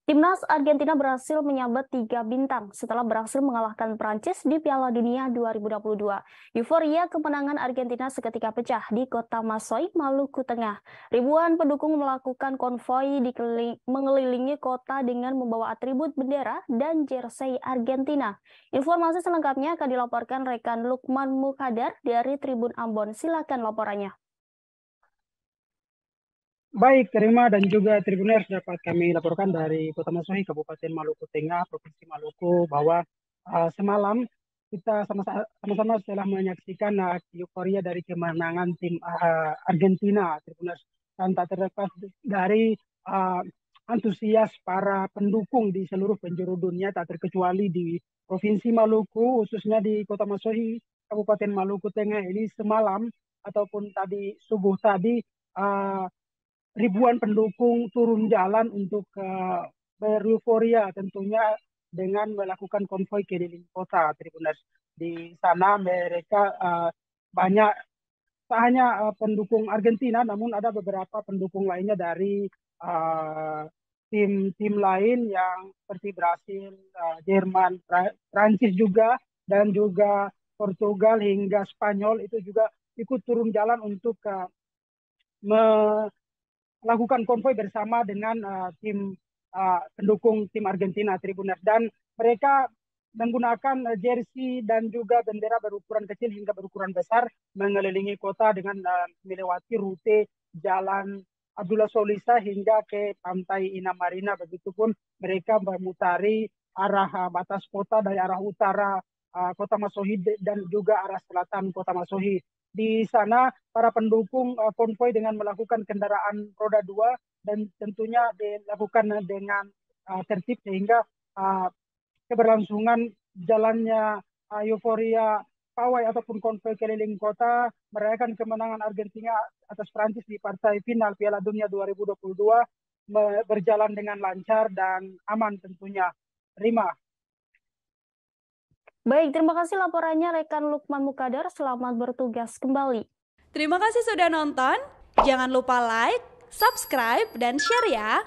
Timnas Argentina berhasil menyabet 3 bintang setelah berhasil mengalahkan Prancis di Piala Dunia 2022. Euforia kemenangan Argentina seketika pecah di kota Masoy, Maluku Tengah. Ribuan pendukung melakukan konvoi mengelilingi kota dengan membawa atribut bendera dan jersey Argentina. Informasi selengkapnya akan dilaporkan rekan Lukman Mukadar dari Tribun Ambon. Silakan laporannya. Baik, terima dan juga Tribuners dapat kami laporkan dari Kota Masohi, Kabupaten Maluku Tengah, Provinsi Maluku, bahwa semalam kita sama-sama setelah menyaksikan euforia dari kemenangan tim Argentina, Tribuners, dan tak terlepas dari antusias para pendukung di seluruh penjuru dunia, tak terkecuali di Provinsi Maluku, khususnya di Kota Masohi, Kabupaten Maluku Tengah ini semalam ataupun tadi subuh tadi. Uh, Ribuan pendukung turun jalan untuk bereuforia tentunya dengan melakukan konvoi keliling kota Tribuners. Di sana mereka banyak tak hanya pendukung Argentina, namun ada beberapa pendukung lainnya dari tim-tim lain yang seperti Brasil, Jerman, Prancis juga, dan juga Portugal hingga Spanyol itu juga ikut turun jalan untuk melakukan konvoi bersama dengan tim pendukung tim Argentina Tribuners, dan mereka menggunakan jersey dan juga bendera berukuran kecil hingga berukuran besar mengelilingi kota dengan melewati rute jalan Abdullah Solisa hingga ke pantai Ina Marina. Begitupun mereka memutari arah batas kota dari arah utara kota Masohi dan juga arah selatan kota Masohi. Di sana para pendukung konvoi dengan melakukan kendaraan roda 2 dan tentunya dilakukan dengan tertib sehingga keberlangsungan jalannya euforia pawai ataupun konvoi keliling kota merayakan kemenangan Argentina atas Prancis di partai final Piala Dunia 2022 berjalan dengan lancar dan aman tentunya. Rima. Baik, terima kasih laporannya rekan Lukman Mukadar. Selamat bertugas kembali. Terima kasih sudah nonton. Jangan lupa like, subscribe, dan share ya.